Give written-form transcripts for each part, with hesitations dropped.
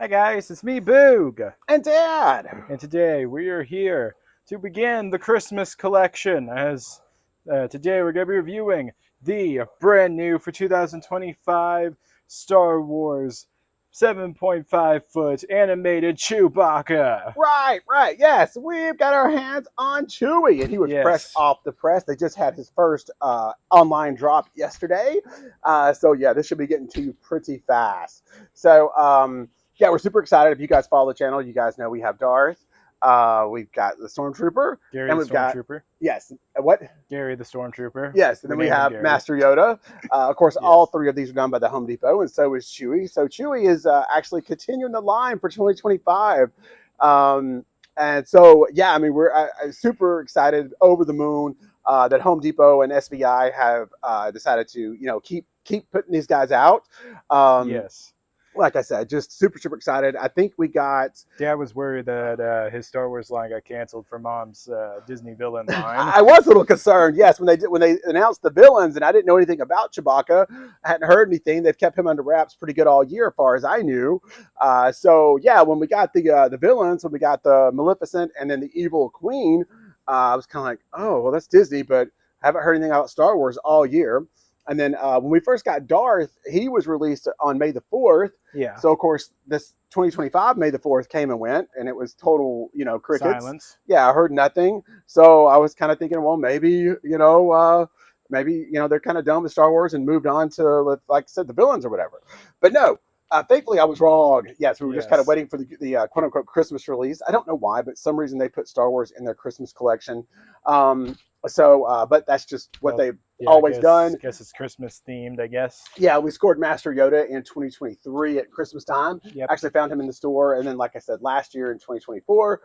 Hi guys, it's me, Boog, And Dad! and today we are here to begin the Christmas collection. As today we're going to be reviewing the brand new for 2025 Star Wars 7.5-foot animated Chewbacca. Right, yes, we've got our hands on Chewy, and he was fresh Yes, off the press. They just had his first online drop yesterday. So, yeah, this should be getting to you pretty fast. So, yeah, we're super excited. If you guys follow the channel, you guys know we have Darth. We've got the Stormtrooper. Gary And the we've got, Stormtrooper. yes, what? Gary the Stormtrooper. Yes, and We then we named him have Gary. Master Yoda. Of course, all Yes. three of these are done by the Home Depot, and so is Chewy. So Chewy is actually continuing the line for 2025. And so, yeah, I mean, we're super excited, over the moon that Home Depot and SBI have decided to, keep putting these guys out. Yes. Like I said, just super excited. I think we got. Dad was worried that his Star Wars line got canceled for Mom's Disney villain line. I was a little concerned, yes, when they announced the villains, and I didn't know anything about Chewbacca. I hadn't heard anything. They've kept him under wraps pretty good all year, as far as I knew. So yeah, when we got the villains, when we got the Maleficent and then the Evil Queen, I was kind of like, oh, well, that's Disney, but I haven't heard anything about Star Wars all year. And then when we first got Darth, he was released on May the 4th. Yeah. So, of course, this 2025 May the 4th came and went, and it was total, crickets. Silence. Yeah, I heard nothing. So I was kind of thinking, well, maybe, they're kind of done with Star Wars and moved on to, like I said, the villains or whatever. But no, thankfully I was wrong. Yes, we were just kind of waiting for the quote-unquote Christmas release. I don't know why, but some reason they put Star Wars in their Christmas collection. But that's just what they've always done. I guess it's Christmas themed, I guess. Yeah, we scored Master Yoda in 2023 at Christmas time. Yep. Actually found him in the store. And then, like I said, last year in 2024,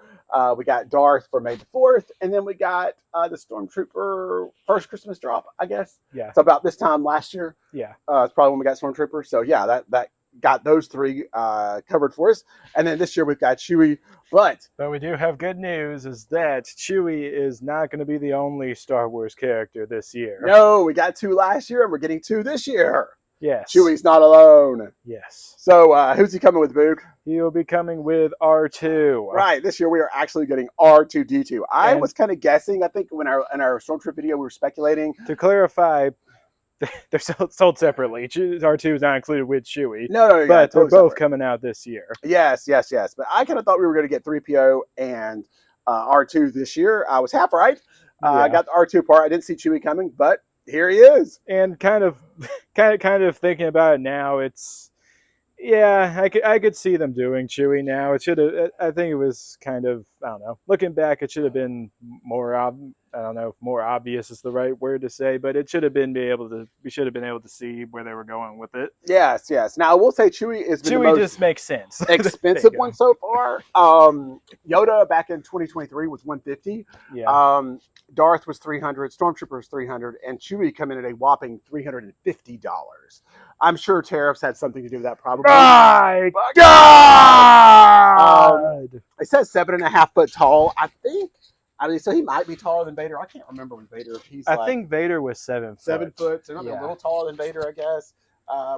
we got Darth for May the 4th. And then we got the Stormtrooper first Christmas drop, I guess. Yeah. So about this time last year. Yeah. It's probably when we got Stormtrooper. So, yeah, that got those three covered for us. And then this year we've got Chewy. But we do have good news, is that Chewy is not going to be the only Star Wars character this year. No, we got 2 last year and we're getting 2 this year. Yes. Chewy's not alone. Yes. So who's he coming with, Boog? He'll be coming with R2. Right. This year we are actually getting R2-D2. I was kind of guessing. I think in our Stormtrooper video we were speculating. To clarify, they're sold separately. R2 is not included with Chewy. No, but totally they're both separate. coming out this year. Yes. But I kind of thought we were going to get 3PO and R2 this year. I was half right. I got the R2 part. I didn't see Chewy coming, but here he is. And kind of thinking about it now, it's, yeah, I could see them doing Chewy now. It should have. I think it was kind of, I don't know. Looking back, it should have been more. I don't know if more obvious is the right word to say, but it should have been we should have been able to see where they were going with it. Yes. Now I will say Chewy is the most just makes sense. expensive one so far. Yoda back in 2023 was $150. Yeah. Darth was $300. Stormtrooper was $300, and Chewy come in at a whopping $350. I'm sure tariffs had something to do with that, probably. My God! It says 7.5 foot tall. I mean, so he might be taller than Vader. I can't remember when Vader. I think Vader was 7 foot. 7 foot. So maybe a little taller than Vader, I guess.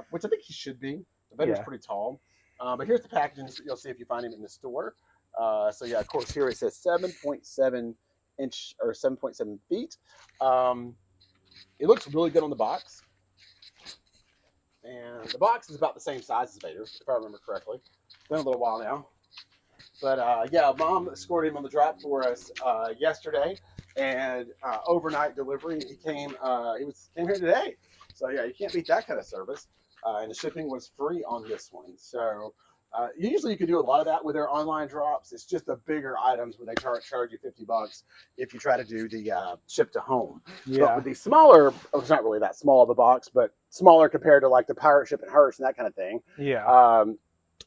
Which I think he should be. Vader's pretty tall. But here's the packaging. You'll see if you find him in the store. So yeah, of course, here it says 7.7 inch or 7.7 feet. It looks really good on the box. And the box is about the same size as Vader, if I remember correctly. It's been a little while now. But yeah, Mom scored him on the drop for us yesterday, and overnight delivery. He came here today. So yeah, you can't beat that kind of service. And the shipping was free on this one. So usually you can do a lot of that with their online drops. It's just the bigger items when they charge you $50 if you try to do the ship to home. Yeah. But with the smaller, it's not really that small of a box, but smaller compared to like the Pirate Ship and Hearst and that kind of thing. Yeah.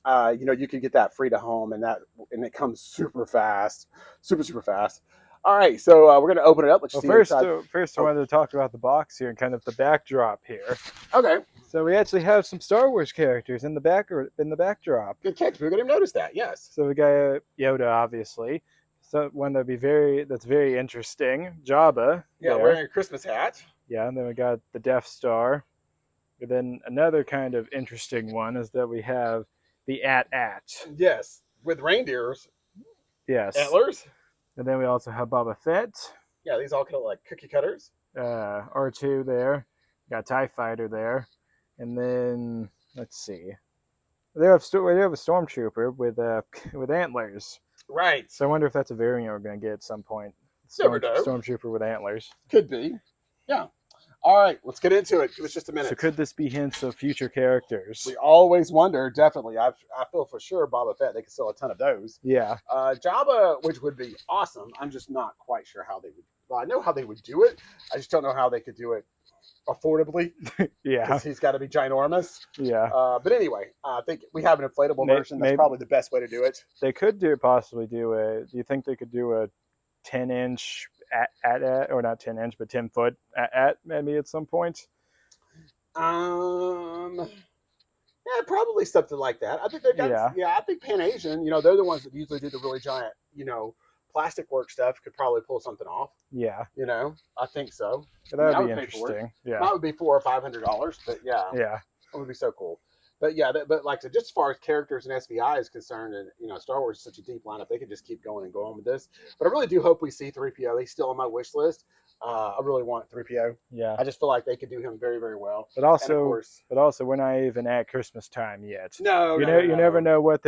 You can get that free to home, and it comes super fast, super fast. All right, so we're gonna open it up. Let's see. First, I wanted to talk about the box here and kind of the backdrop here. Okay. So we actually have some Star Wars characters in the backdrop. Good catch. We didn't even notice that. Yes. So we got Yoda, obviously. So one that's very interesting. Jabba. Yeah, wearing a Christmas hat. Yeah, and then we got the Death Star. And then another kind of interesting one is that we have the AT-AT. Yes, with reindeers, Yes. antlers. And then we also have Boba Fett. Yeah, these all kind of like cookie cutters. R2 there. Got TIE Fighter there. And then, let's see. They have a Stormtrooper with antlers. Right. So I wonder if that's a variant we're going to get at some point. Never know. Stormtrooper with antlers. Could be. Yeah. All right, let's get into it. Give us just a minute. So could this be hints of future characters? We always wonder, definitely. I feel for sure Boba Fett, they could sell a ton of those. Yeah. Jabba, which would be awesome. I'm just not quite sure how they would. Well, I know how they would do it. I just don't know how they could do it affordably. Yeah. Because he's got to be ginormous. Yeah. But anyway, I think we have an inflatable version. That's probably the best way to do it. They could possibly do a. Do you think they could do a 10-inch at or not 10-inch, but 10-foot at maybe at some point? Yeah, probably something like that. I think they've got. Yeah, I think Pan Asian. They're the ones that usually do the really giant. Plastic work stuff could probably pull something off. Yeah. I think so. That would be interesting. Yeah. That would be $400 or $500, but yeah. Yeah. That would be so cool. But yeah, but like just as far as characters and SBI is concerned, and Star Wars is such a deep lineup, they could just keep going and going with this. But I really do hope we see 3PO. He's still on my wish list. I really want 3PO. Yeah. I just feel like they could do him very, very well. But also, we're not even at Christmas time yet. No, you never know what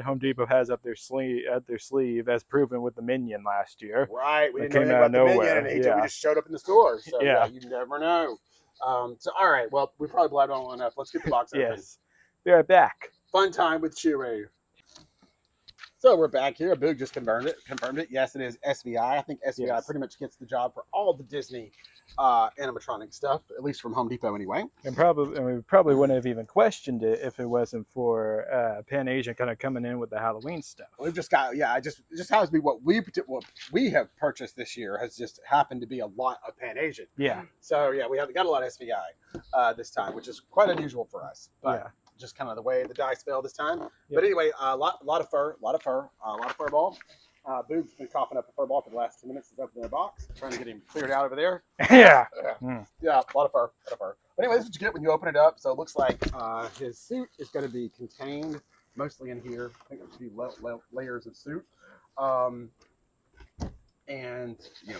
Home Depot has up their sleeve, as proven with the Minion last year. Right, we didn't know anything about the Minion, and he just showed up in the store. So yeah, you never know. So all right, well, we probably blabbed on enough. Let's get the box open. Yes. Be right back. Fun time with Chewy. So we're back here. Boog just confirmed it. Yes, it is SBI. I think SBI pretty much gets the job for all the Disney animatronic stuff, at least from Home Depot anyway. And we probably wouldn't have even questioned it if it wasn't for Pan Asian kind of coming in with the Halloween stuff. We've just got it just happens to be what we have purchased this year has just happened to be a lot of Pan Asian. Yeah. So yeah, we have got a lot of SBI this time, which is quite unusual for us. But just kind of the way the dice fell this time. Yep. But anyway, a lot of fur, a lot of fur ball. Boog's been coughing up a fur ball for the last 2 minutes since opening the box. Trying to get him cleared out over there. Yeah. Yeah, a lot of fur. But anyway, this is what you get when you open it up. So it looks like his suit is going to be contained mostly in here. I think there's a few layers of suit. And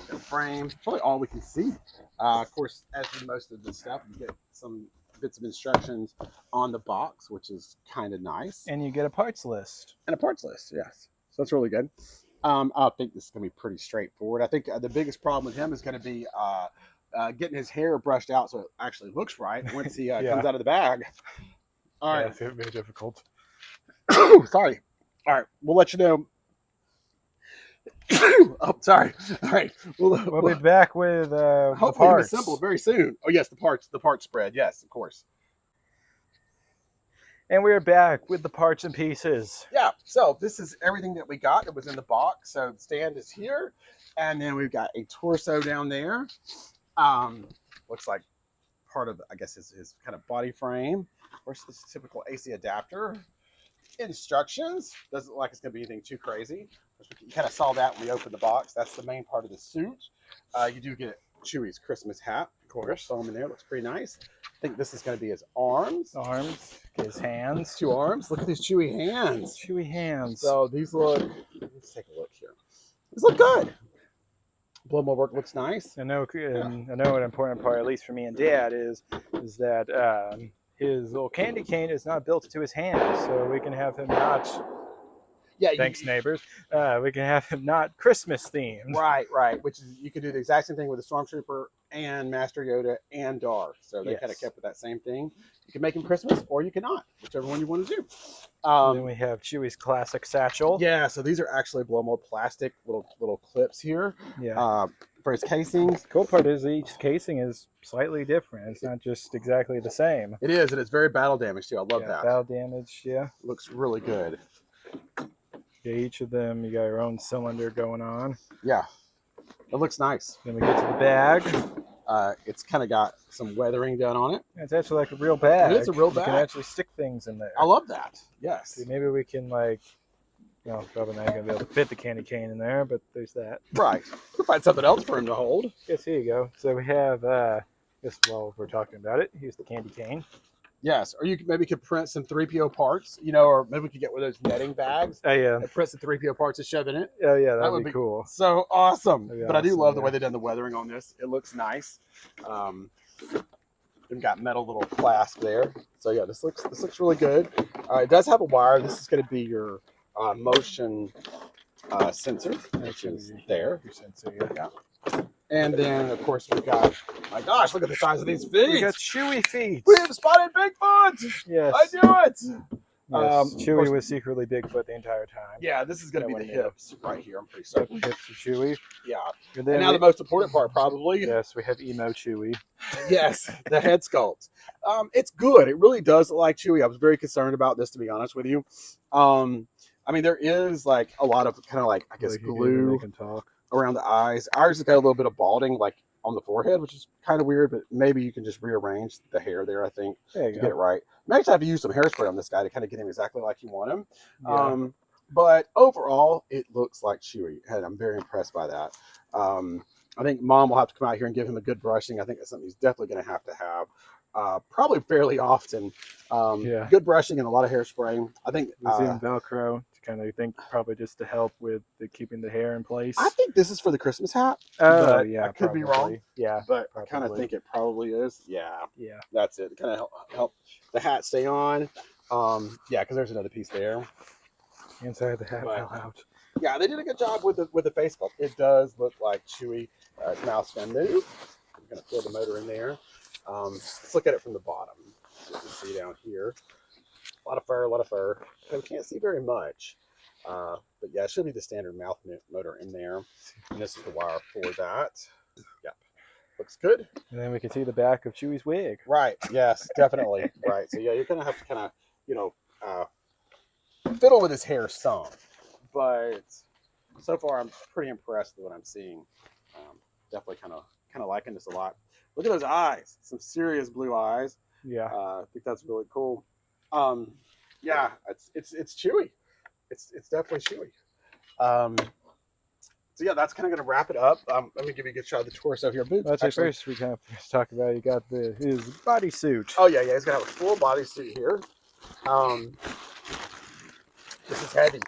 the frame. It's probably all we can see. Of course, as in most of the stuff, you get some bits of instructions on the box, which is kind of nice. And you get a parts list. And a parts list, yes. So that's really good. I think this is going to be pretty straightforward. I think the biggest problem with him is going to be getting his hair brushed out so it actually looks right once he comes out of the bag. All right. It's very difficult. Sorry. All right. We'll let you know. Oh, sorry. All right. We'll be back with hopefully the parts assembled very soon. Oh, yes, the parts spread. Yes, of course. And we're back with the parts and pieces. Yeah, so this is everything that we got. It was in the box. So the stand is here. And then we've got a torso down there. Looks like part of, I guess, his kind of body frame. Of course, this typical AC adapter. Instructions. Doesn't look like it's going to be anything too crazy. You kind of saw that when we opened the box. That's the main part of the suit. You do get Chewy's Christmas hat, of course. Foam in there. Looks pretty nice. I think this is going to be his arms. His hands. 2 arms. Look at these Chewy hands. Chewy hands. So these look, let's take a look here. These look good. Blow mold work looks nice. I know an important part, at least for me and Dad, is that his little candy cane is not built to his hand, so we can have him not. Yeah. Thanks, neighbors. We can have him not Christmas themed. Right. Which is you can do the exact same thing with the Stormtrooper and Master Yoda and Darth. So they kind of kept with that same thing. You can make him Christmas or you cannot, whichever one you want to do. Then we have Chewy's classic satchel. Yeah. So these are actually blow mold plastic little clips here. Yeah. For his casings. The cool part is each casing is slightly different. It's not just exactly the same. It is, and it's very battle damaged too. I love that. Battle damage, Looks really good. Yeah, each of them, you got your own cylinder going on. Yeah, it looks nice. Then we get to the bag. It's kind of got some weathering done on it. It's actually like a real bag. It is a real bag. You can actually stick things in there. I love that. Yes. See, maybe we can probably not going to be able to fit the candy cane in there, but there's that. Right. We'll find something else for him to hold. Yes, here you go. So we have, while we're talking about it, here's the candy cane. Yes, or you could maybe could print some 3PO parts, you know, or maybe we could get one of those netting bags Oh yeah. and print some 3PO parts and shove in it. Oh yeah, That that'd would be be cool. so awesome. That'd be But I do awesome, love the yeah. way they've done the weathering on this. It looks nice. We've got metal little clasp there. So yeah, this looks really good. It does have a wire. This is going to be your motion sensor, which is there. Yeah. And then of course we've got, my gosh, look at the size of these feet. We got Chewy feet. We have spotted Bigfoot. Yes. I knew it. Yes. Chewy was secretly Bigfoot the entire time. Yeah, this is going to be the hips right here. I'm pretty certain. Hips of Chewy. Yeah. And And now the most important part, probably. Yes, we have emo Chewy. Yes, the head sculpt. It's good. It really does look like Chewy. I was very concerned about this, to be honest with you. I mean, there is like a lot of kind of like, I guess, glue around the eyes. Ours has got a little bit of balding, like on the forehead, which is kind of weird, but maybe you can just rearrange the hair there, I think, to get it right. You may actually have to use some hairspray on this guy to kind of get him exactly like you want him. Yeah. But overall, it looks like Chewy, and I'm very impressed by that. I think Mom will have to come out here and give him a good brushing. I think that's something he's definitely going to have. Probably fairly often. Good brushing and a lot of hairspray. I think Velcro to kind of think probably just to help with keeping the hair in place. I think this is for the Christmas hat. Oh yeah, I could be wrong. Yeah, but I kind of think it probably is. Yeah, yeah, that's it. Kind of help the hat stay on. Yeah, because there's another piece there. Inside the hat fell out. Yeah, they did a good job with the face sculpt. It does look like Chewy. His mouth's gonna move. I'm gonna throw the motor in there. Let's look at it from the bottom. You can see down here, a lot of fur, a lot of fur. We can't see very much, but yeah, it should be the standard mouth motor in there. And this is the wire for that. Yep, looks good. And then we can see the back of Chewy's wig. Right. Yes, definitely. Right. So yeah, you're gonna have to kind of, you know, fiddle with his hair some, but so far I'm pretty impressed with what I'm seeing. Definitely kind of liking this a lot. Look at those eyes, some serious blue eyes. Yeah, I think that's really cool. Yeah, it's Chewy. It's definitely Chewy. So yeah, that's kind of going to wrap it up. Let me give you a good shot of the torso here. That's actually, first we kind of talk about. You got his bodysuit. Oh yeah, he's gonna have a full bodysuit here. This is heavy,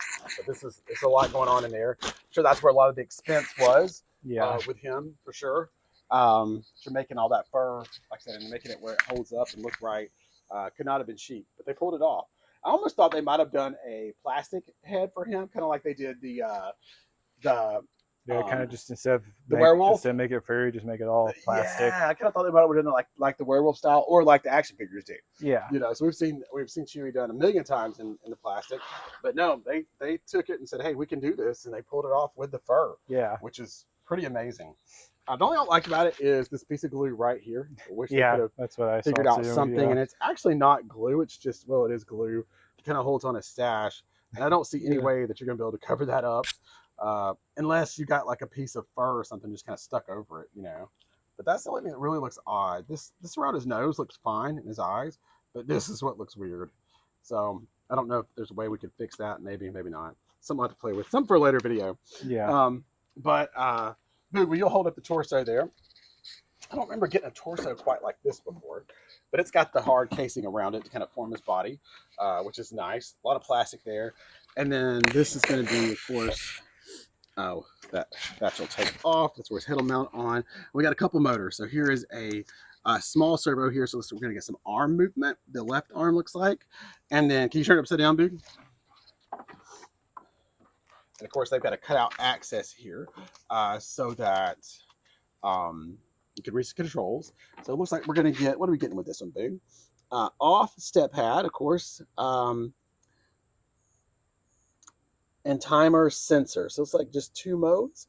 but there's a lot going on in there. I'm sure that's where a lot of the expense was. Yeah, with him for sure. So making all that fur, like I said, and making it where it holds up and look right, could not have been cheap, but they pulled it off. I almost thought they might have done a plastic head for him, kind of like they did the kind of just instead of make it furry, just make it all plastic. Yeah, I kind of thought they might have done it like the werewolf style, or like the action figures do. Yeah, you know, so we've seen Chewy done a million times in the plastic, but no, they took it and said, hey, we can do this, and they pulled it off with the fur. Yeah, which is pretty amazing. The only thing I like about it is this piece of glue right here. I wish they could have that's what I figured out something, and it's actually not glue. It's just, well, it is glue. It kind of holds on a stash, and I don't see any way that you're going to be able to cover that up unless you got like a piece of fur or something just kind of stuck over it, you know. But that's the only thing that really looks odd. This around his nose looks fine, in his eyes, but this is what looks weird. So I don't know if there's a way we could fix that. Maybe not. Something to play with. Some for a later video. Yeah. Boog, will you hold up the torso there? I don't remember getting a torso quite like this before, but it's got the hard casing around it to kind of form his body, which is nice. A lot of plastic there. And then this is going to be, of course, that you'll take off. That's where his head will mount on. We got a couple motors. So here is a small servo here. So we're going to get some arm movement. The left arm looks like. And then, can you turn it upside down, Boog? And of course, they've got a cutout access here so that you can reach the controls. So it looks like we're going to get, what are we getting with this one, Boog? Off step pad, of course, and timer sensor. So it's like just 2 modes,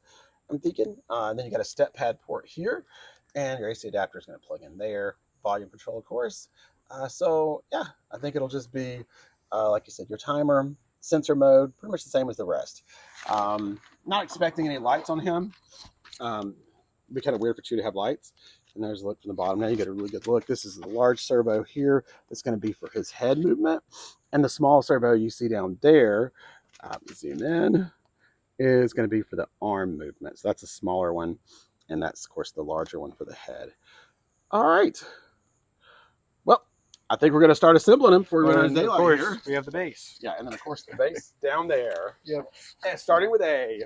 I'm thinking. And then you got a step pad port here, and your AC adapter is going to plug in there. Volume control, of course. So yeah, I think it'll just be, like you said, your timer, sensor mode, pretty much the same as the rest. Not expecting any lights on him. It'd be kind of weird for you to have lights. And there's a look from the bottom. Now you get a really good look. This is the large servo here that's going to be for his head movement. And the small servo you see down there, zoom in, is going to be for the arm movement. So that's a smaller one. And that's, of course, the larger one for the head. All right. Well, I think we're going to start assembling them before we run out of And of daylight course, here. we have the base. Yeah, and then of course the base down there. Yep. And starting with A.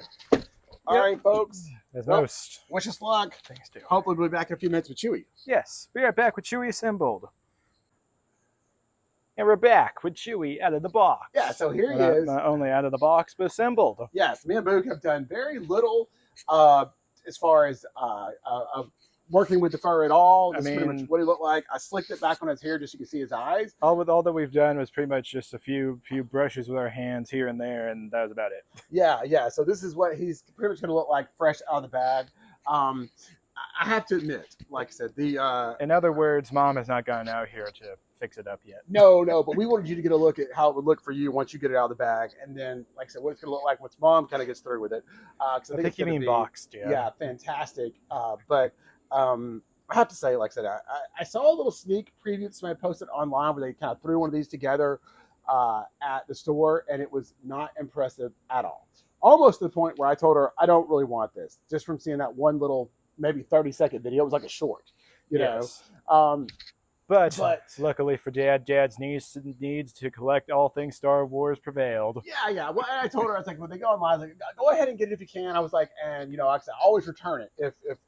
All right, folks. As Well, most wish us luck. things do. Hopefully we'll be back in a few minutes with Chewy. Yes, be right back with Chewy assembled. And we're back with Chewy out of the box. Yeah, so here he not, is. Not only out of the box, but assembled. Yes, me and Boog have done very little as far as working with the fur at all. This is pretty much what he looked like. I slicked it back on his hair just so you can see his eyes. All that we've done was pretty much just a few brushes with our hands here and there, and that was about it. Yeah. So this is what he's pretty much going to look like fresh out of the bag. I have to admit, like I said, in other words, Mom has not gone out here to fix it up yet. No, but we wanted you to get a look at how it would look for you once you get it out of the bag, and then, like I said, what it's going to look like once Mom kind of gets through with it. I think you mean boxed, yeah. Yeah, fantastic. But I have to say, like I said, I saw a little sneak preview that somebody posted online where they kind of threw one of these together at the store, and it was not impressive at all. Almost to the point where I told her, I don't really want this, just from seeing that one little, maybe 30-second video. It was like a short, you know. But luckily for Dad's needs to collect all things Star Wars prevailed. Yeah. Well, I told her, I was like, when they go online, I was like, go ahead and get it if you can. I was like, and like I said, I always return it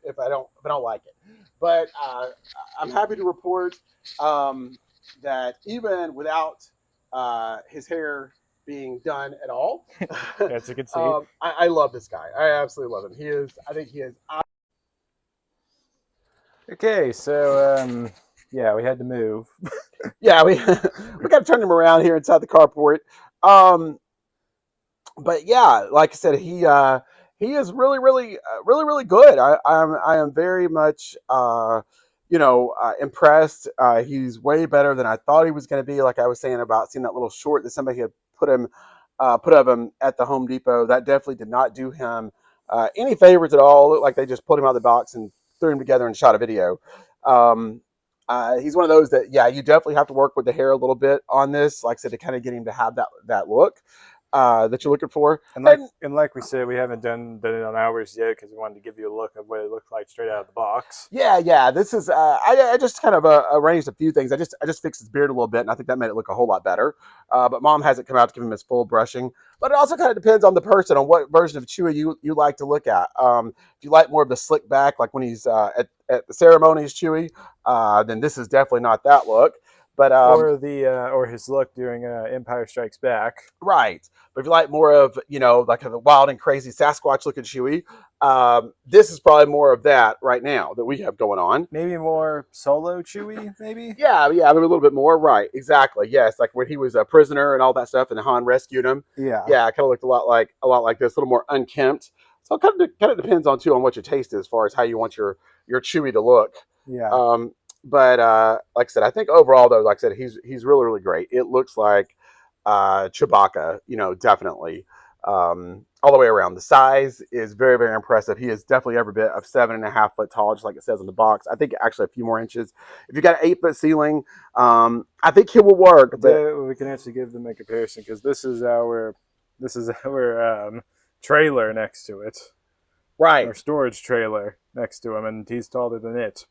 if I don't like it. But I'm happy to report that even without his hair being done at all, as you can see, I love this guy. I absolutely love him. I think he is. Okay, so. Yeah, we had to move. Yeah, we got to turn him around here inside the carport. But yeah, like I said, he is really good. I am very much impressed. He's way better than I thought he was going to be. Like I was saying about seeing that little short that somebody had put of him at the Home Depot. That definitely did not do him any favors at all. It looked like they just pulled him out of the box and threw him together and shot a video. He's one of those that, yeah, you definitely have to work with the hair a little bit on this, like I said, to kind of get him to have that look that you're looking for. And like we said, we haven't done it on ours yet because we wanted to give you a look of what it looked like straight out of the box. Yeah. This is I just kind of arranged a few things. I just fixed his beard a little bit, and I think that made it look a whole lot better. But Mom hasn't come out to give him his full brushing. But it also kind of depends on the person, on what version of Chewy you like to look at. If you like more of the slick back, like when he's at the ceremonies, Chewy, then this is definitely not that look. But or his look during Empire Strikes Back. Right. But if you like more of, like the wild and crazy Sasquatch looking Chewy, this is probably more of that right now that we have going on. Maybe more Solo Chewy, maybe? Yeah, maybe a little bit more. Right. Exactly. Yes. Like when he was a prisoner and all that stuff and Han rescued him. Yeah. Yeah, it kind of looked a lot like this, a little more unkempt. So it kind of depends on what your taste is as far as how you want your Chewy to look. Yeah. But like I said, I think overall though, like I said, he's really great. It looks like Chewbacca, definitely all the way around. The size is very impressive. He is definitely every bit of 7.5 foot tall, just like it says on the box. I think actually a few more inches. If you got an 8 foot ceiling, I think he will work. But we can actually give them a comparison because this is our trailer next to it. Right. Our storage trailer next to him, and he's taller than it.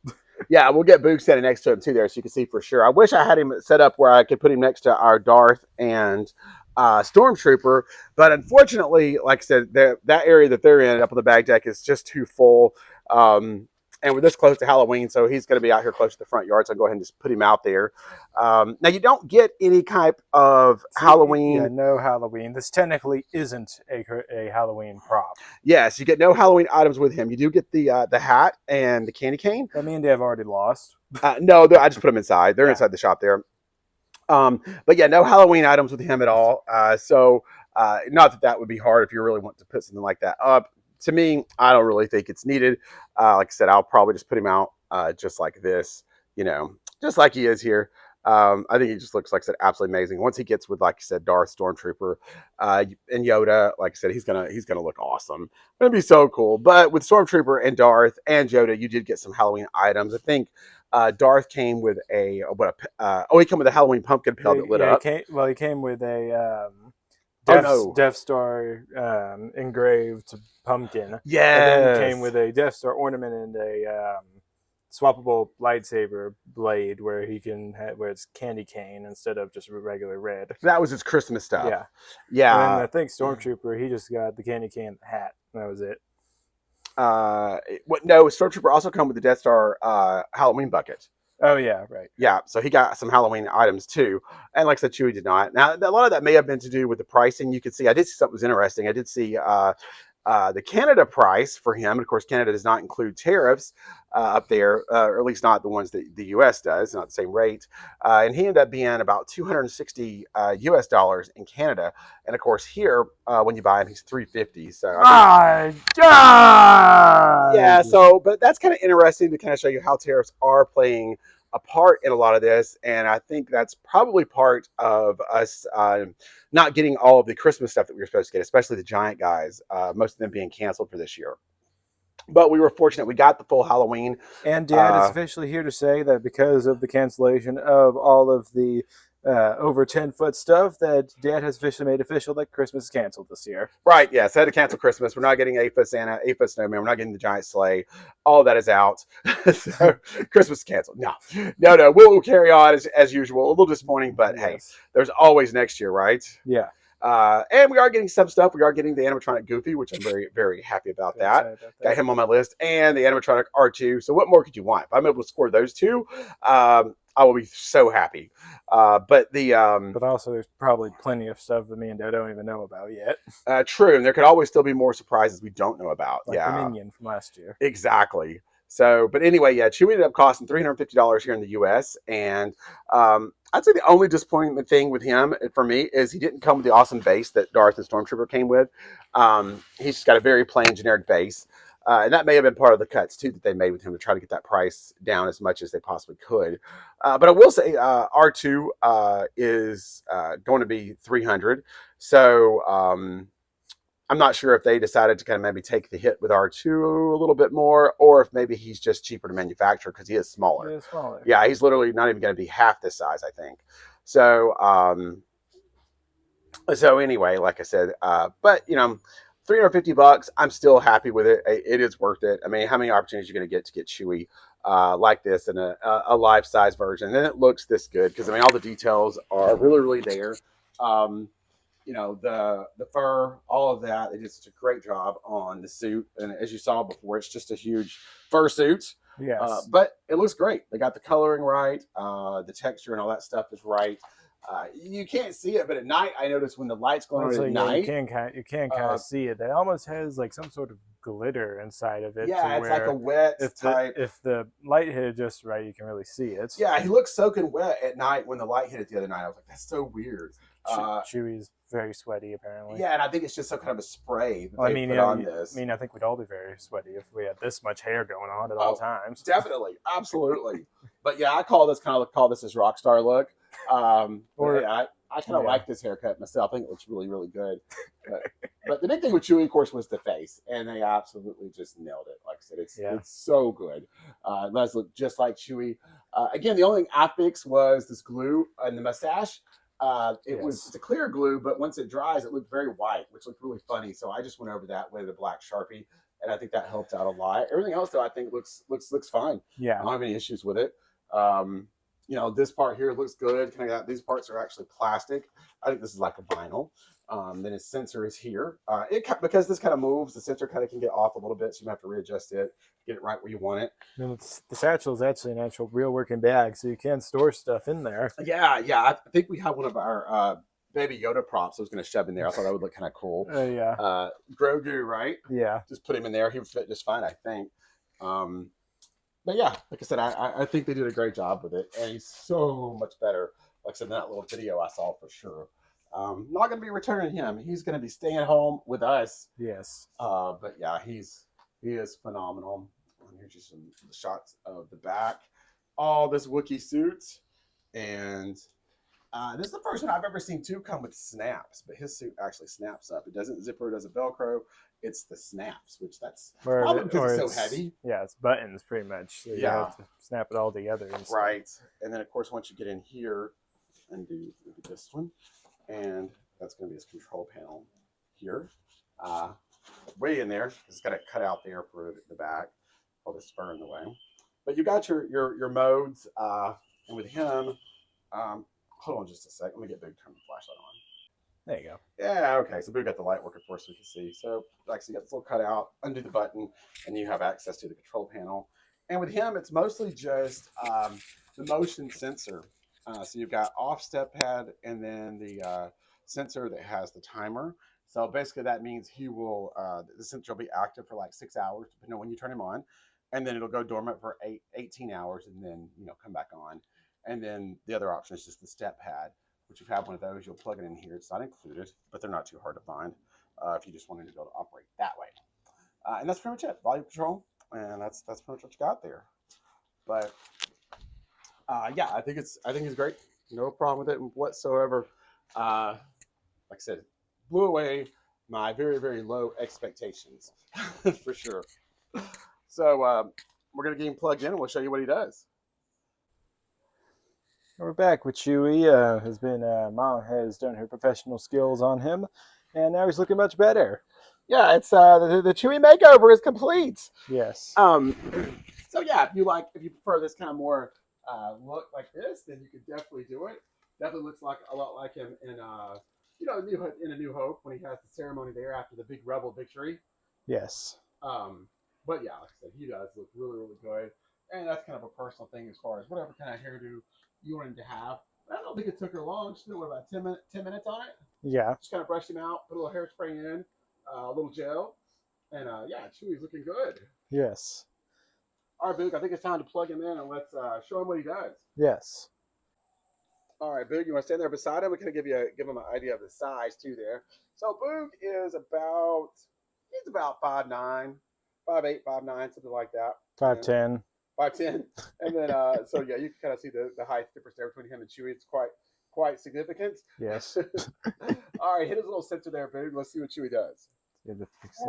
Yeah, we'll get Boog standing next to him too there so you can see for sure. I wish I had him set up where I could put him next to our Darth and Stormtrooper, but unfortunately, like I said, that area that they're in up on the back deck is just too full. And we're this close to Halloween, so he's going to be out here close to the front yard, so I'll go ahead and just put him out there. Now, you don't get any type of Halloween. Yeah, no Halloween. This technically isn't a Halloween prop. Yes, you get no Halloween items with him. You do get the hat and the candy cane. That me and Dave already lost. No, I just put them inside. They're inside the shop there. But yeah, no Halloween items with him at all. So not that would be hard if you really want to put something like that up. To me, I don't really think it's needed. Like I said, I'll probably just put him out just like this, just like he is here. I think he just looks, like I said, absolutely amazing. Once he gets with, like I said, Darth, Stormtrooper, and Yoda, like I said, he's gonna look awesome. It's gonna be so cool. But with Stormtrooper and Darth and Yoda, you did get some Halloween items. I think Darth came with he came with a Halloween pumpkin pail that lit up. He came with a Death Star engraved pumpkin. Yeah, and then came with a Death Star ornament and a swappable lightsaber blade where he can where it's candy cane instead of just regular red. That was his Christmas stuff. Yeah. And then Yeah. I think Stormtrooper, he just got the candy cane and the hat. That was it. No, Stormtrooper also come with the Death Star Halloween bucket. Oh yeah, right. Yeah, so he got some Halloween items too, and like I said, Chewy did not. Now, a lot of that may have been to do with the pricing. You could see, I did see something was interesting. I did see the Canada price for him. And of course, Canada does not include tariffs up there, or at least not the ones that the U.S. does, not the same rate. And he ended up being about $260 US in Canada. And of course, here when you buy him, he's $350. So my God! Yeah. So, but that's kind of interesting to kind of show you how tariffs are playing a part in a lot of this, and I think that's probably part of us not getting all of the Christmas stuff that we were supposed to get, especially the giant guys. Most of them being canceled for this year. But we were fortunate; we got the full Halloween. And Dad is officially here to say that because of the cancellation of all of the over 10-foot stuff, that Dad has officially made official that Christmas is canceled this year. Right, yes, I had to cancel Christmas. We're not getting 8-foot Santa, 8-foot snowman. We're not getting the giant sleigh. All that is out. So Christmas is canceled. No. We'll carry on as usual. A little disappointing, but yes. Hey, there's always next year, right? Yeah. And we are getting some stuff. We are getting the animatronic Goofy, which I'm very, very happy about that. Got him on my list, and the animatronic R2. So what more could you want? If I'm able to score those two, I will be so happy. But also there's probably plenty of stuff that me and Dad don't even know about yet. True, and there could always still be more surprises we don't know about. Like the Minion from last year. Exactly. So, but anyway, yeah, Chewy ended up costing $350 here in the U.S. And I'd say the only disappointment thing with him, for me, is he didn't come with the awesome base that Darth and Stormtrooper came with. He's just got a very plain, generic base. And that may have been part of the cuts, too, that they made with him to try to get that price down as much as they possibly could. But I will say R2 is going to be $300. So I'm not sure if they decided to kind of maybe take the hit with R2 a little bit more, or if maybe he's just cheaper to manufacture because he is smaller. He is smaller. Yeah, he's literally not even going to be half this size, I think. So, so anyway, like I said, but you know, $350, I'm still happy with it. It is worth it. I mean, how many opportunities are you going to get Chewy like this in a life-size version? And it looks this good because I mean, all the details are really, really there. You know, the fur, all of that. They did such a great job on the suit. And as you saw before, it's just a huge fur suit. Yes. But it looks great. They got the coloring right. The texture and all that stuff is right. You can't see it, but at night, I noticed when the light's going on at night. You can kind of see it. It almost has like some sort of glitter inside of it. Yeah, it's like a wet type. If the light hit it just right, you can really see it. Yeah, he looked soaking wet at night when the light hit it the other night. I was like, that's so weird. Chewy's very sweaty, apparently. Yeah, and I think it's just some kind of a spray that they put on this. I mean, I think we'd all be very sweaty if we had this much hair going on at all times. Definitely, absolutely. But yeah, I call this his rock star look. Yeah, I kind of like this haircut myself. I think it looks really, really good. But the big thing with Chewy, of course, was the face, and they absolutely just nailed it. Like I said, it's so good. It does look just like Chewy. Again, the only thing I fixed was this glue and the mustache. It's a clear glue, but once it dries, it looked very white, which looked really funny. So I just went over that with a black Sharpie, and I think that helped out a lot. Everything else, though, I think looks fine. Yeah, I don't have any issues with it. You know, this part here looks good. These parts are actually plastic. I think this is like a vinyl. Then his sensor is here. Because this kind of moves, the sensor kind of can get off a little bit, so you have to readjust it, get it right where you want it. And the satchel is actually an actual real working bag, so you can store stuff in there. Yeah. I think we have one of our Baby Yoda props I was going to shove in there. I thought that would look kind of cool. Yeah. Grogu, right? Yeah. Just put him in there. He would fit just fine, I think. But yeah, like I said, I think they did a great job with it. And he's so much better. Like I said, in that little video I saw for sure. Not going to be returning him. He's going to be staying home with us. Yes. But yeah, he is phenomenal. And here's just some shots of the back. All this Wookiee suit. And this is the first one I've ever seen too come with snaps. But his suit actually snaps up. It doesn't zipper, it doesn't Velcro. It's the snaps, which that's probably because it's so heavy. Yeah, it's buttons pretty much. So you have to snap it all together. Right. And then, of course, once you get in here and do this one, and that's going to be his control panel here. Way in there. It's got it cut out there for the back. All this fur in the way. But you got your modes, and with him, hold on just a sec. Let me get Big turn the flashlight on. There you go. Yeah, okay. So we got the light working for us so we can see. So like, so you got this little cutout, undo the button, and you have access to the control panel. And with him, it's mostly just the motion sensor. So you've got off step pad and then the sensor that has the timer. So basically that means he will, the sensor will be active for like 6 hours, depending on when you turn him on. And then it'll go dormant for 18 hours and then, come back on. And then the other option is just the step pad, which if you have one of those, you'll plug it in here. It's not included, but they're not too hard to find if you just wanted to be able to operate that way. And that's pretty much it. Volume control, and that's pretty much what you got there. But yeah, I think it's great. No problem with it whatsoever. Like I said, blew away my very, very low expectations for sure. So we're gonna get him plugged in, and we'll show you what he does. We're back with Chewy. Mom has done her professional skills on him, and now he's looking much better. Yeah, it's the Chewy makeover is complete. Yes. So yeah, if you prefer this kind of more look like this, then you could definitely do it. Definitely looks like a lot like him in in A New Hope when he has the ceremony there after the big rebel victory. Yes. But yeah, like I said, he does look really, really good, and that's kind of a personal thing as far as whatever kind of hairdo you want him to have. But I don't think it took her long. She did about 10 minutes on it. Yeah. Just kind of brushed him out, put a little hairspray in, a little gel, and yeah, Chewy's looking good. Yes. All right, Boog, I think it's time to plug him in and let's show him what he does. Yes. All right, Boog, you want to stand there beside him? We can give him an idea of the size too there. So Boog is about 5'9", 5'8", 5'9", something like that. 5'10". 5'10", and then so yeah, you can kind of see the height difference there between him and Chewy. It's quite significant. Yes. All right, hit his little sensor there, Boog. Let's see what Chewy does. Get to fix this guy.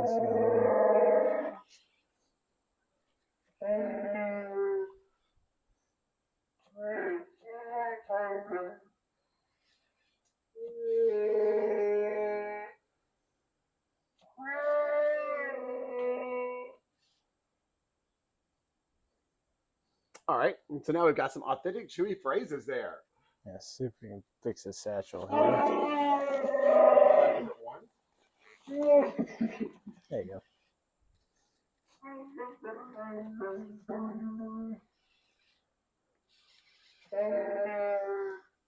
All right, so now we've got some authentic Chewy phrases there. Yes, see if we can fix this satchel here. There you go.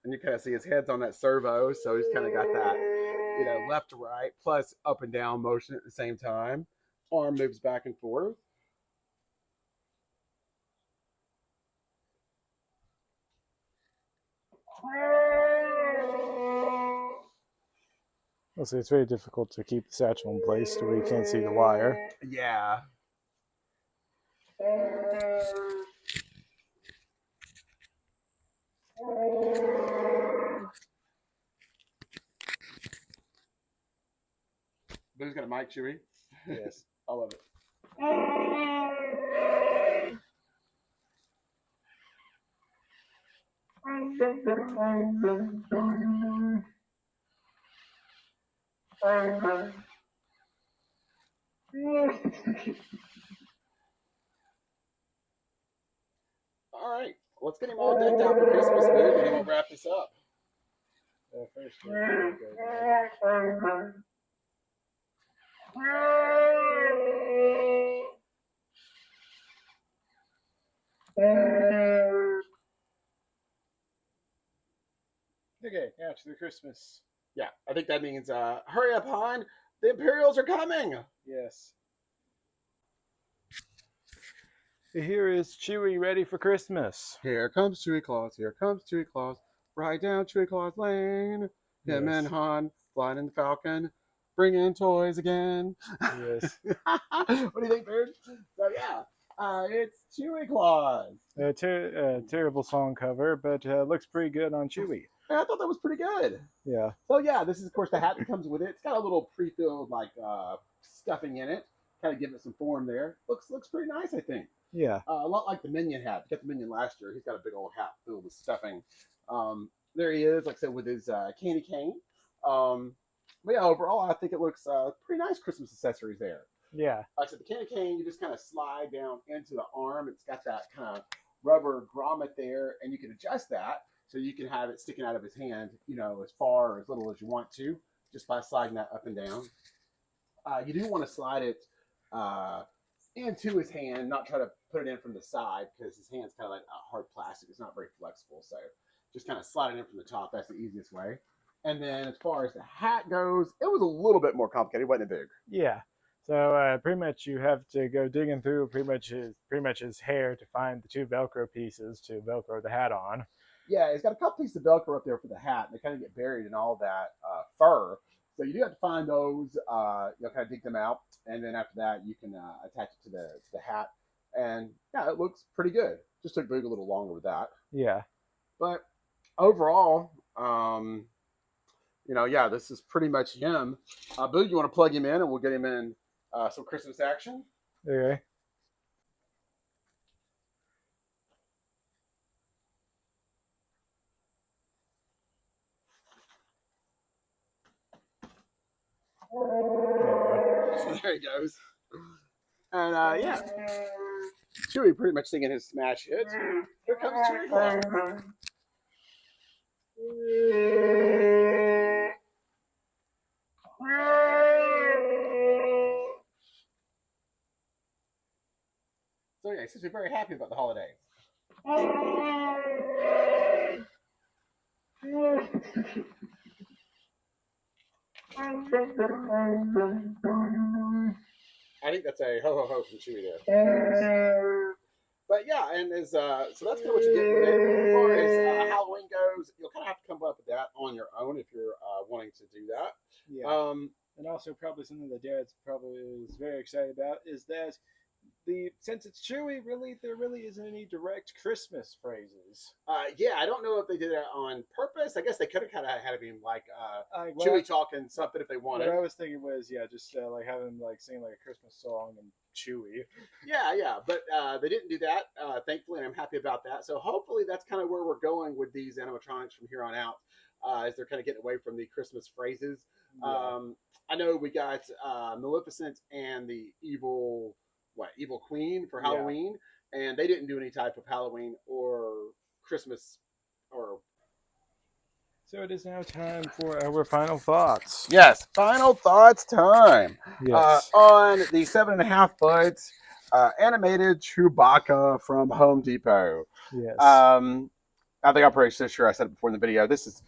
And you kind of see his head's on that servo, so he's kind of got that, left to right, plus up and down motion at the same time. Arm moves back and forth. Well, see, it's very difficult to keep the satchel in place to where you can't see the wire. Yeah. Who's got a mic, Chewy? Yes. I love it. All right, let's get him all decked out for Christmas, Boog, and then we'll wrap this up. First, okay, after the Christmas. Yeah, I think that means hurry up, Han. The Imperials are coming. Yes. Here is Chewy ready for Christmas. Here comes Chewy Claus. Here comes Chewy Claus. Right down Chewy Claus Lane. Him and Han flying in the Falcon, bringing toys again. Yes. What do you think, Bird? So yeah, it's Chewy Claus. Terrible song cover, but looks pretty good on Chewy. I thought that was pretty good. Yeah. So yeah, this is of course the hat that comes with it. It's got a little pre-filled stuffing in it, kind of give it some form there. Looks pretty nice, I think. Yeah. A lot like the Minion hat. You got the Minion last year. He's got a big old hat filled with stuffing. There he is, like I said, with his candy cane. But yeah, overall, I think it looks pretty nice Christmas accessories there. Yeah. Like I said, the candy cane, you just kind of slide down into the arm. It's got that kind of rubber grommet there, and you can adjust that so you can have it sticking out of his hand, as far or as little as you want to, just by sliding that up and down. You do want to slide it uh, into his hand, not try to put it in from the side because his hand's kind of like hard plastic. It's not very flexible. So just kind of slide it in from the top. That's the easiest way. And then as far as the hat goes, it was a little bit more complicated, wasn't it, Big? Yeah. So pretty much you have to go digging through pretty much his hair to find the two Velcro pieces to Velcro the hat on. Yeah, it's got a couple pieces of Velcro up there for the hat, and they kind of get buried in all that fur. So you do have to find those. Kind of dig them out, and then after that, you can attach it to the hat. And yeah, it looks pretty good. Just took Boog a little longer with that. Yeah. But overall, yeah, this is pretty much him. Boog, you want to plug him in, and we'll get him in some Christmas action. Okay. So there he goes. And yeah, Chewy pretty much singing his smash hit. Here comes Chewy. So yeah, he seems to be very happy about the holidays. I think that's a ho ho ho from Chewy there. But yeah, and so that's kind of what you get with it. As far as Halloween goes, you'll kind of have to come up with that on your own if you're wanting to do that. Yeah. And also probably something that Dad's probably is very excited about is that since it's Chewy, there really isn't any direct Christmas phrases. Yeah, I don't know if they did it on purpose. I guess they could have kind of had him like Chewy talking something if they wanted. What I was thinking was, just like have him like sing like a Christmas song and Chewy. Yeah, but they didn't do that, thankfully, and I'm happy about that. So hopefully that's kind of where we're going with these animatronics from here on out, as they're kind of getting away from the Christmas phrases. Yeah. I know we got Maleficent and the evil Queen for Halloween, and they didn't do any type of Halloween or Christmas or. So it is now time for our final thoughts. Yes, final thoughts time. Yes. On the 7.5 foot animated Chewbacca from Home Depot. Yes. I think I'm pretty sure I said it before in the video. This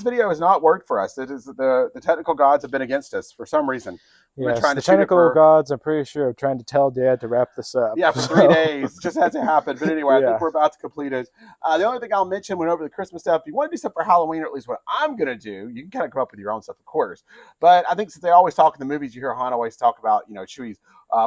video has not worked for us. It is the technical gods have been against us for some reason. Yes, the technical gods, I'm pretty sure, are trying to tell Dad to wrap this up. Yeah, for 3 days. It just hasn't happened. But anyway, I think we're about to complete it. The only thing I'll mention when over the Christmas stuff, if you want to do something for Halloween, or at least what I'm going to do, you can kind of come up with your own stuff, of course. But I think since they always talk in the movies, you hear Han always talk about, Chewie's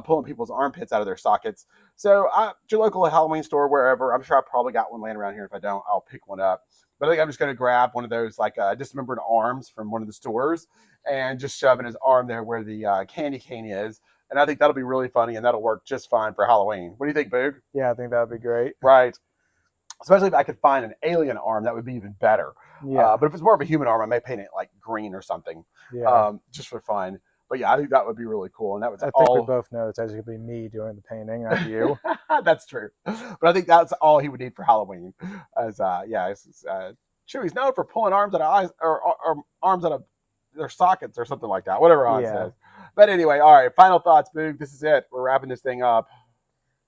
pulling people's armpits out of their sockets. So your local Halloween store, wherever, I'm sure I probably got one laying around here. If I don't, I'll pick one up. But I think I'm just going to grab one of those like dismembered arms from one of the stores and just shove in his arm there where the candy cane is. And I think that'll be really funny, and that'll work just fine for Halloween. What do you think, Boog? Yeah, I think that would be great. Right. Especially if I could find an alien arm, that would be even better. Yeah. But if it's more of a human arm, I may paint it like green or something. Yeah. Just for fun. But yeah, I think that would be really cool. And that was I think we both know it's actually going to be me doing the painting, not you. That's true. But I think that's all he would need for Halloween. Chewy's known for pulling arms out of eyes or arms out of their sockets or something like that. Whatever Han says. But anyway, all right. Final thoughts, Boog. This is it. We're wrapping this thing up.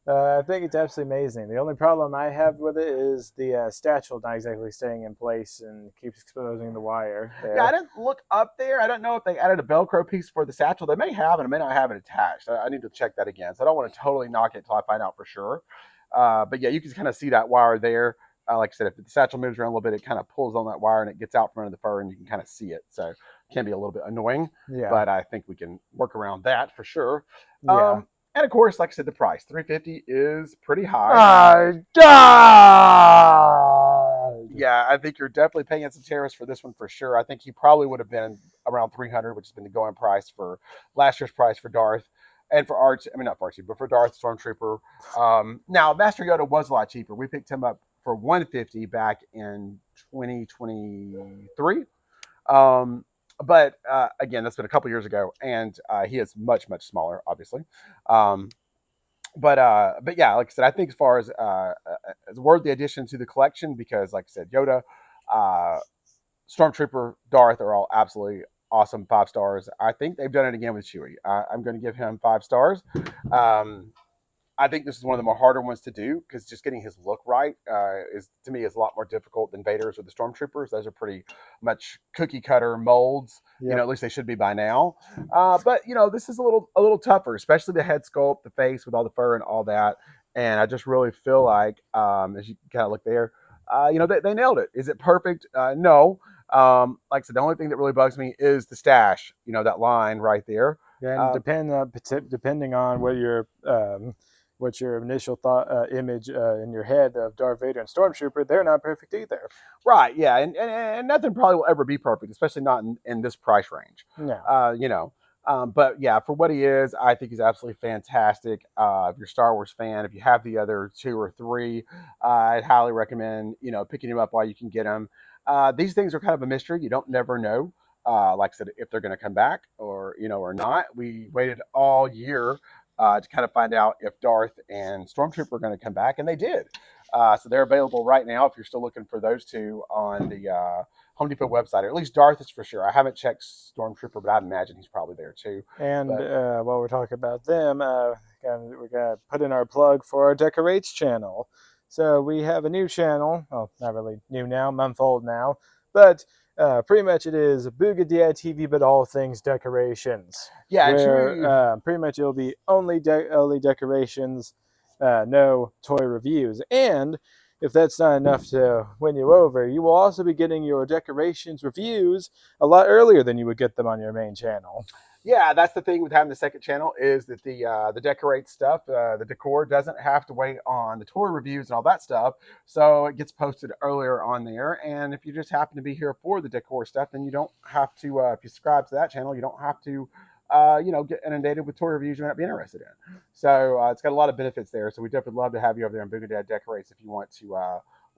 I think it's absolutely amazing. The only problem I have with it is the statue not exactly staying in place and keeps exposing the wire there. Yeah, I didn't look up there. I don't know if they added a Velcro piece for the satchel. They may have, and it may not have it attached. I need to check that again. So I don't want to totally knock it until I find out for sure. But yeah, you can kind of see that wire there. Like I said, if the satchel moves around a little bit, it kind of pulls on that wire and it gets out from under the fur, and you can kind of see it. So it can be a little bit annoying. Yeah. But I think we can work around that for sure. Yeah. And of course, like I said, the price, $350 is pretty high. Yeah, I think you're definitely paying some tariffs for this one for sure. I think he probably would have been around $300, which has been the going price for last year's price for Darth. And for Arch, I mean, not for Archie, but for Darth Stormtrooper. Now, Master Yoda was a lot cheaper. We picked him up for $150 back in 2023. But again, that's been a couple years ago, and he is much, much smaller, obviously. Um, but yeah, like I said, I think as worthy addition to the collection because, like I said, Yoda, uh, Stormtrooper, Darth are all absolutely awesome 5 stars. I think they've done it again with Chewy. I'm going to give him 5 stars. Um, I think this is one of the more harder ones to do because just getting his look right is to me is a lot more difficult than Vader's or the Stormtroopers. Those are pretty much cookie cutter molds. You know, Yep. at least they should be by now. But you know, this is a little tougher, especially the head sculpt, the face with all the fur and all that. And I just really feel like, as you kind of look there, you know, they nailed it. Is it perfect? No. Like I said, the only thing that really bugs me is the stash. You know, that line right there. And Uh, depending on what your initial thought image in your head of Darth Vader and Stormtrooper, they're not perfect either. Right, yeah, and nothing probably will ever be perfect, especially not in this price range. No. You know, but yeah, for what he is, I think he's absolutely fantastic. If you're a Star Wars fan, if you have the other 2 or 3, I'd highly recommend picking him up while you can get him. These things are kind of a mystery; you don't never know. Like I said, if they're going to come back or not. We waited all year to kind of find out if Darth and Stormtrooper are going to come back, and they did. So they're available right now if you're still looking for those two on the Home Depot website, or at least Darth is for sure. I haven't checked Stormtrooper, but I imagine he's probably there too. And But while we're talking about them, we're gonna put in our plug for our Decorates channel. So we have a new channel. Well, not really new now, month old now, but pretty much it is Boog Dad TV, but all things decorations. yeah, and Where Chewy, pretty much it'll be only decorations, no toy reviews. And if that's not enough to win you over, you will also be getting your decorations reviews a lot earlier than you would get them on your main channel. yeah, that's the thing with having the second channel is that the decorate stuff, the decor doesn't have to wait on the toy reviews and all that stuff, so it gets posted earlier on there. And if you just happen to be here for the decor stuff, then you don't have to. If you subscribe to that channel, you don't have to. Get inundated with toy reviews you might not be interested in. So it's got a lot of benefits there. So we definitely love to have you over there on Booga Dad Decorates if you want to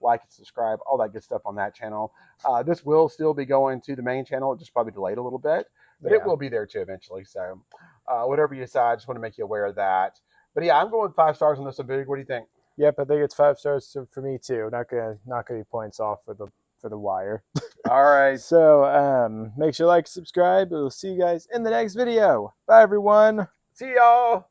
like and subscribe, all that good stuff on that channel. This will still be going to the main channel, it just probably delayed a little bit, but it Yeah. will be there too eventually. So whatever you decide, I just want to make you aware of that. But yeah, I'm going with 5 stars on this one, Big. What do you think? Yep, I think it's 5 stars for me too. Not gonna be points off for the wire. All right. So make sure you like, subscribe. We'll see you guys in the next video. Bye everyone. See y'all.